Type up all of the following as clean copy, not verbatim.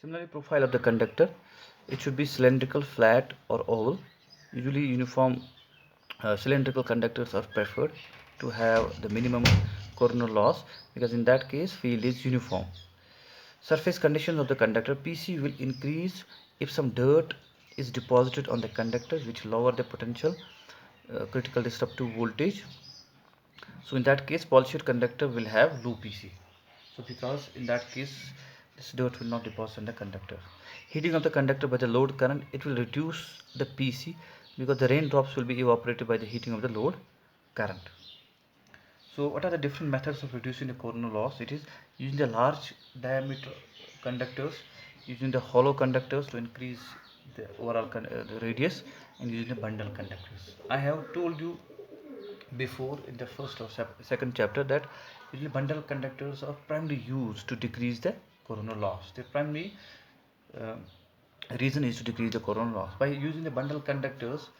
Similarly, profile of the conductor, it should be cylindrical, flat or oval. Usually uniform cylindrical conductors are preferred to have the minimum coronal loss, because in that case field is uniform. Surface conditions of the conductor, PC will increase if some dirt is deposited on the conductor, which lower the potential critical disruptive voltage. So in that case polished conductor will have low PC. So because in that case this dirt will not deposit on the conductor. Heating of the conductor by the load current, it will reduce the PC, because the raindrops will be evaporated by the heating of the load current. So what are the different methods of reducing the coronal loss? It is using the large diameter conductors, using the hollow conductors to increase the overall the radius, and using the bundle conductors. I have told you before in the first or second chapter that usually bundle conductors are primarily used to decrease the coronal loss. The primary uh, reason is to decrease the coronal loss. By using the bundle conductors,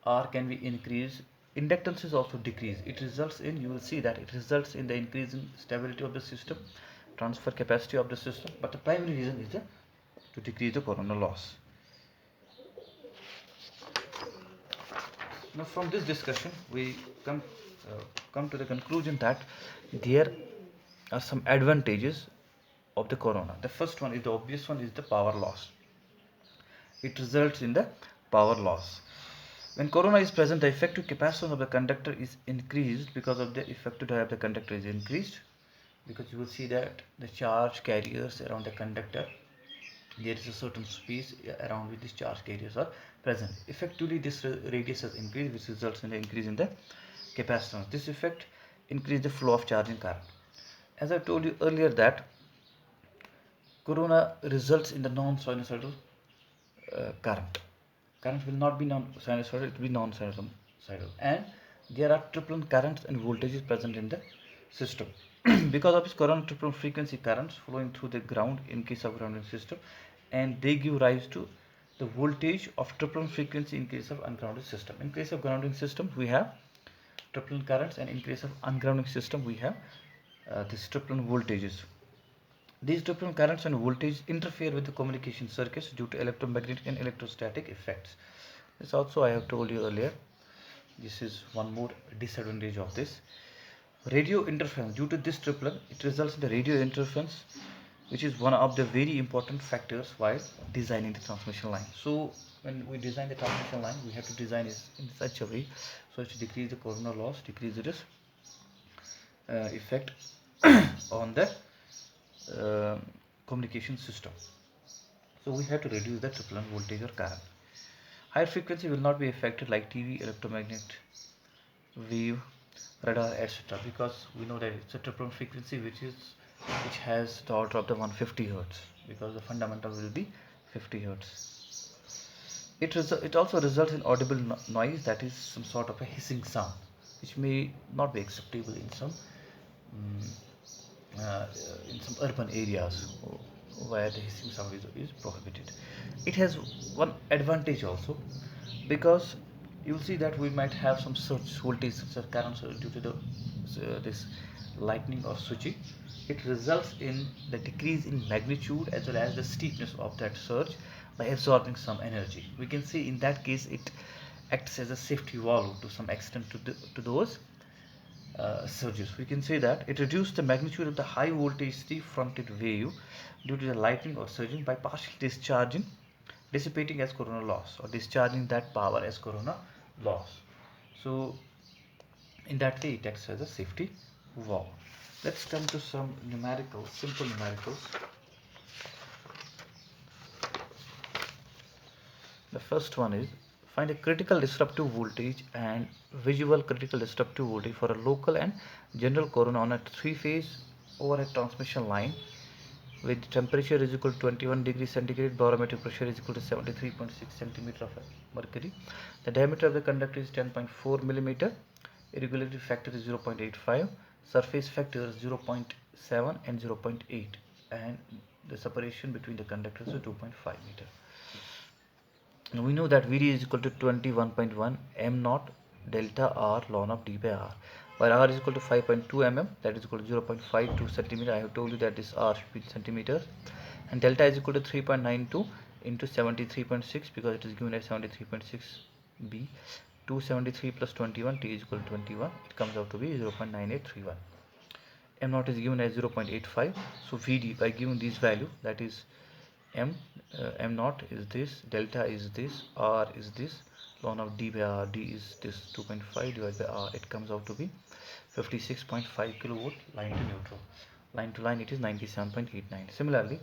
R can be increased, inductance is also decreased. It results in, you will see that it results in the increase in stability of the system, transfer capacity of the system, but the primary reason is to decrease the coronal loss. Now from this discussion we come to the conclusion that there are some advantages of the corona. The first one is the obvious one, is the power loss. It results in the power loss. When corona is present, the effective capacitance of the conductor is increased, because of the effective diameter of the conductor is increased, because you will see that the charge carriers around the conductor, there is a certain space around which these charge carriers are present. Effectively this radius has increased, which results in the increase in the capacitance. This effect increase the flow of charging current. As I told you earlier that corona results in the non-sinusoidal current. Current will not be non-sinusoidal, it will be non-sinusoidal, and there are tripling currents and voltages present in the system. Because of this corona, triple frequency currents flowing through the ground in case of grounding system, and they give rise to the voltage of tripling frequency in case of ungrounded system. In case of grounding systems we have tripling currents, and in case of ungrounding system we have these tripling voltages. These different currents and voltage interfere with the communication circuits due to electromagnetic and electrostatic effects. This also I have told you earlier. This is one more disadvantage of this. Radio interference. Due to this triplet, it results in the radio interference, which is one of the very important factors while designing the transmission line. So when we design the transmission line, we have to design it in such a way so as to decrease the coronal loss, decrease this effect on the uh, communication system. So we have to reduce the triplet voltage or current. Higher frequency will not be affected like TV, electromagnet, wave, radar, etc. Because we know that it's a triplet frequency which has the order of the 150 hertz, because the fundamental will be 50 hertz. It also results in audible noise, that is some sort of a hissing sound, which may not be acceptable um, in some urban areas where the hissing sound is prohibited. It has one advantage also, because you will see that we might have some surge voltage such as current surge due to this lightning or switching. It results in the decrease in magnitude as well as the steepness of that surge by absorbing some energy. We can see in that case it acts as a safety valve to some extent to those surges. We can say that it reduced the magnitude of the high voltage three-fronted wave due to the lightning or surging by partially discharging, dissipating as coronal loss, or discharging that power as coronal loss. So in that way it acts as a safety valve. Let's come to some numericals, simple numericals. The first one is, find a critical disruptive voltage and visual critical disruptive voltage for a local and general corona on a three-phase overhead transmission line with temperature is equal to 21 degrees centigrade, barometric pressure is equal to 73.6 centimeter of mercury. The diameter of the conductor is 10.4 millimeter. Irregularity factor is 0.85. Surface factor is 0.7 and 0.8, and the separation between the conductors is 2.5 meter. Now we know that Vd is equal to 21.1 m naught delta r ln of d by r, while r is equal to 5.2 mm, that is equal to 0.52 centimeter. I have told you that this r should be in centimeters. and delta is equal to 3.92 into 73.6 because it is given at 73.6 b. 273 plus 21, t is equal to 21, it comes out to be 0.9831. M naught is given as 0.85, so Vd by giving this value, that is m naught is this, delta is this, r is this, ln of d by r, d is this 2.5 divided by r, it comes out to be 56.5 kilovolt line to neutral. Line to line it is 97.89. Similarly,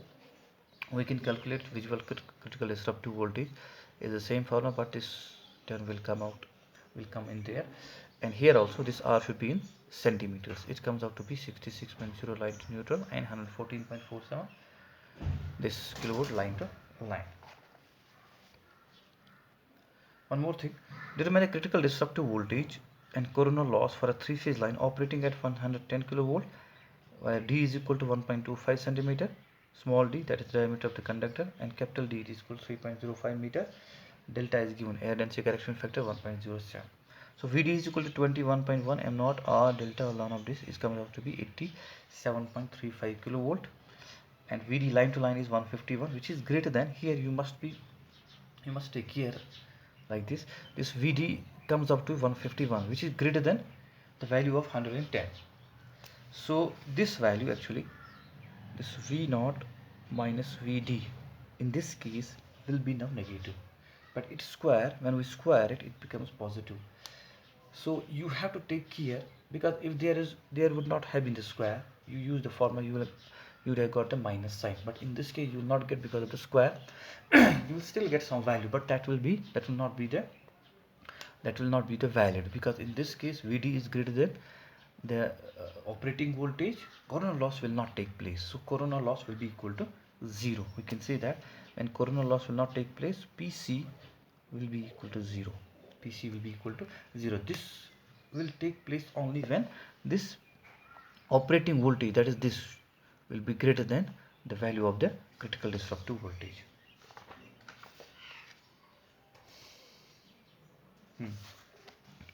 we can calculate visual critical disruptive voltage is the same formula, but this term will come in there, and here also this r should be in centimeters. It comes out to be 66.0 line to neutral and 114.47 this kilovolt line to line. One more thing, determine the critical disruptive voltage and coronal loss for a three-phase line operating at 110 kilovolt, where d is equal to 1.25 centimeter, small d, that is the diameter of the conductor, and capital D is equal to 3.05 meter. Delta is given, air density correction factor 1.07. So Vd is equal to 21.1, m naught r delta ln of this is coming out to be 87.35 kilovolt, and Vd line to line is 151, which is greater than, here you must take care like this Vd comes up to 151, which is greater than the value of 110. So this value actually, this V naught minus Vd in this case will be now negative, but it's square, when we square it, it becomes positive. So you have to take care, because if there would not have been the square, you use the formula, you would have got the minus sign, but in this case you will not get because of the square. You will still get some value, but that will not be the valid, because in this case Vd is greater than the operating voltage. Coronal loss will not take place, so coronal loss will be equal to 0. We can say that when coronal loss will not take place, Pc will be equal to 0. Pc will be equal to 0. This will take place only when this operating voltage, that is this, will be greater than the value of the critical disruptive voltage.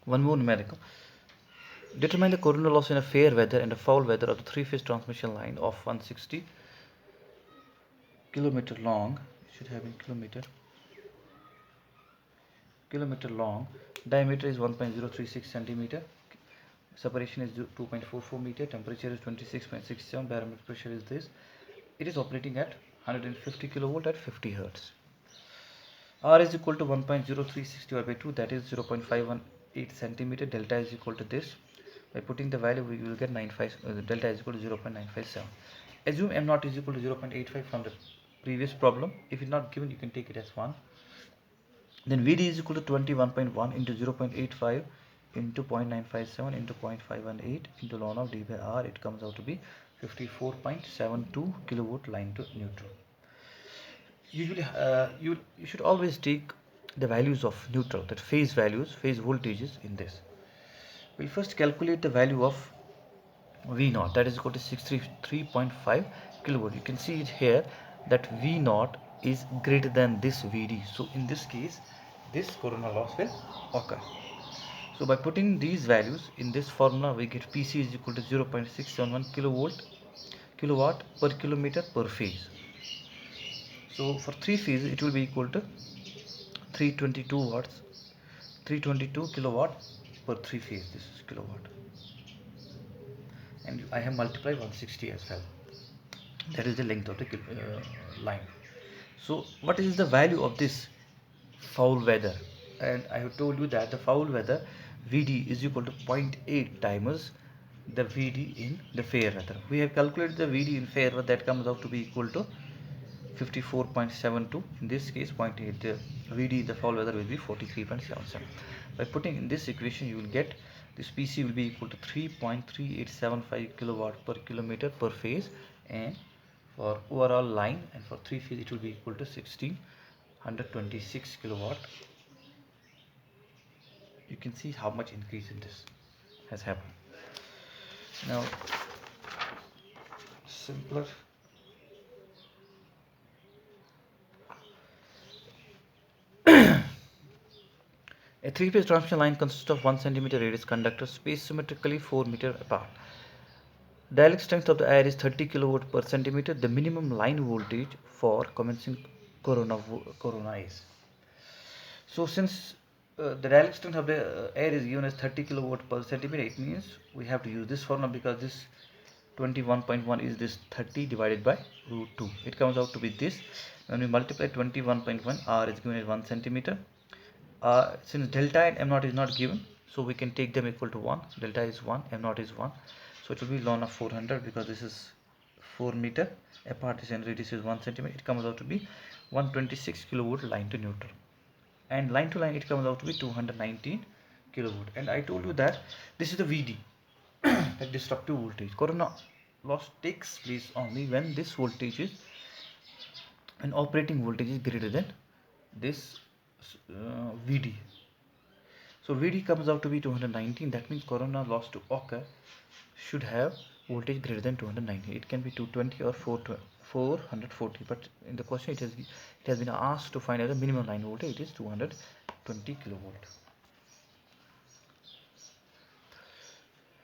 One more numerical. Determine the coronal loss in a fair weather and a foul weather of the three-phase transmission line of 160 kilometer long. It should have been kilometer long. Diameter is 1.036 centimeter. Separation is 2.44 meter. Temperature is 26.67. Barometric pressure is this. It is operating at 150 kilovolt at 50 hertz. R is equal to 1.036 divided by 2, that is 0.518 centimeter. Delta is equal to this. By putting the value, we will get delta is equal to 0.957. Assume m naught is equal to 0.85 from the previous problem. If it's not given, you can take it as 1. Then Vd is equal to 21.1 into 0.85 into 0.957 into 0.518 into ln of d by r. It comes out to be 54.72 kilovolt line to neutral. Usually you should always take the values of neutral, that phase values, phase voltages in this. We'll first calculate the value of V naught, that is equal to 633.5 kilovolt. You can see it here that V naught is greater than this Vd. So in this case, this coronal loss will occur. So by putting these values in this formula, we get Pc is equal to 0.671 kilowatt per kilometer per phase. So for three phases, it will be equal to 322 kilowatt per three phase. This is kilowatt, and I have multiplied 160 as well. That is the length of the line. So what is the value of this foul weather? And I have told you that the foul weather Vd is equal to 0.8 times the Vd in the fair weather. We have calculated the Vd in fair weather, that comes out to be equal to 54.72. In this case 0.8, the Vd in the foul weather will be 43.77. By putting in this equation, you will get this Pc will be equal to 3.3875 kilowatt per kilometer per phase, and for overall line and for three phase it will be equal to 1626 kilowatt. You can see how much increase in this has happened. Now simpler, a three-phase transmission line consists of 1 centimeter radius conductors spaced symmetrically 4 meter apart. Dielectric strength of the air is 30 kilowatt per centimeter. The minimum line voltage for commencing corona is. So since the dielectric strength of the air is given as 30 kilowatt per centimeter, it means we have to use this formula, because this 21.1 is this 30 divided by root 2. It comes out to be this. When we multiply 21.1, R is given as 1 centimeter. Since delta and m naught is not given, so we can take them equal to 1. Delta is 1, m naught is 1. So it will be ln of 400, because this is 4 meter apart, this and radius is 1 centimeter. It comes out to be 126 kilovolt line to neutral. And line to line it comes out to be 219 kilovolt. And I told you that this is the VD, that disruptive voltage. Corona loss takes place only when this voltage is, an operating voltage is greater than this VD. So VD comes out to be 219. That means corona loss to occur should have voltage greater than 290. It can be 220 or 440, but in the question it has been asked to find out the minimum line voltage. It is 220 kilovolt.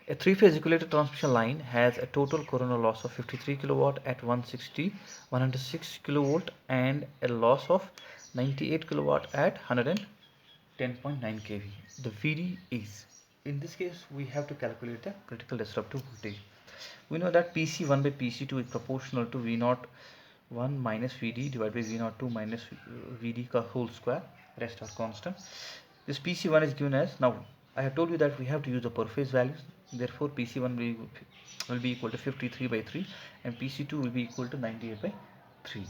A three-phase regulator transmission line has a total corona loss of 53 kilowatt at 106 kilovolt and a loss of 98 kilowatt at 110.9 kV. The VD is, in this case we have to calculate the critical disruptive voltage. We know that PC1 by PC2 is proportional to V01 minus VD divided by V02 minus VD whole square. Rest are constant. This PC1 is given as, now I have told you that we have to use the per phase values. Therefore PC1 will be equal to 53 by 3 and PC2 will be equal to 98 by 3.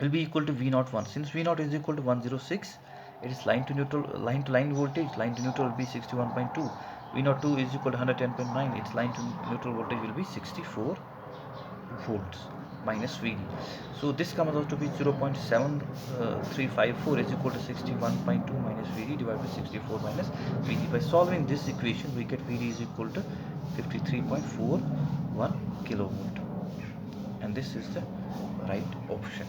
Will be equal to V01. Since V0 is equal to 106, it is line to neutral, line to line voltage. Line to neutral will be 61.2. V02 is equal to 110.9. Its line to neutral voltage will be 64 volts minus VD. So this comes out to be 0.7354 is equal to 61.2 minus VD divided by 64 minus VD. By solving this equation, we get VD is equal to 53.41 kilovolt, and this is the right option.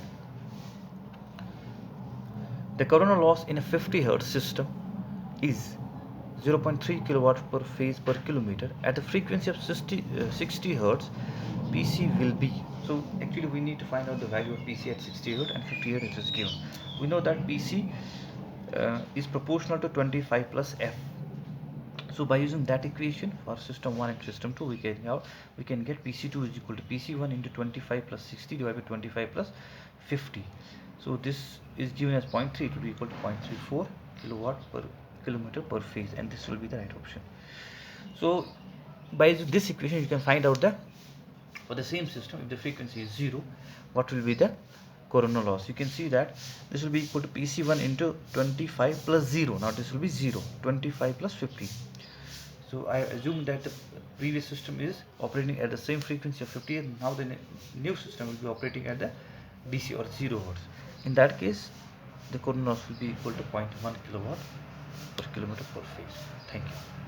The corona loss in a 50 Hz system is 0.3 kilowatt per phase per kilometer. At the frequency of 60 Hz, PC will be, so actually we need to find out the value of PC at 60 Hz and 50 Hz it is given. We know that PC is proportional to 25 plus F. So by using that equation for system 1 and system 2, we can get PC2 is equal to PC1 into 25 plus 60 divided by 25 plus 50. So this is given as 0.3, it will be equal to 0.34 kilowatt per kilometer per phase, and this will be the right option. So by this equation you can find out the, for the same system, if the frequency is 0, what will be the corona loss. You can see that this will be equal to PC1 into 25 plus 0. Now this will be 0, 25 plus 50. So I assume that the previous system is operating at the same frequency of 50, and now the new system will be operating at the DC or 0 Hz. In that case, the corona loss will be equal to 0.1 kilowatt per kilometer per phase. Thank you.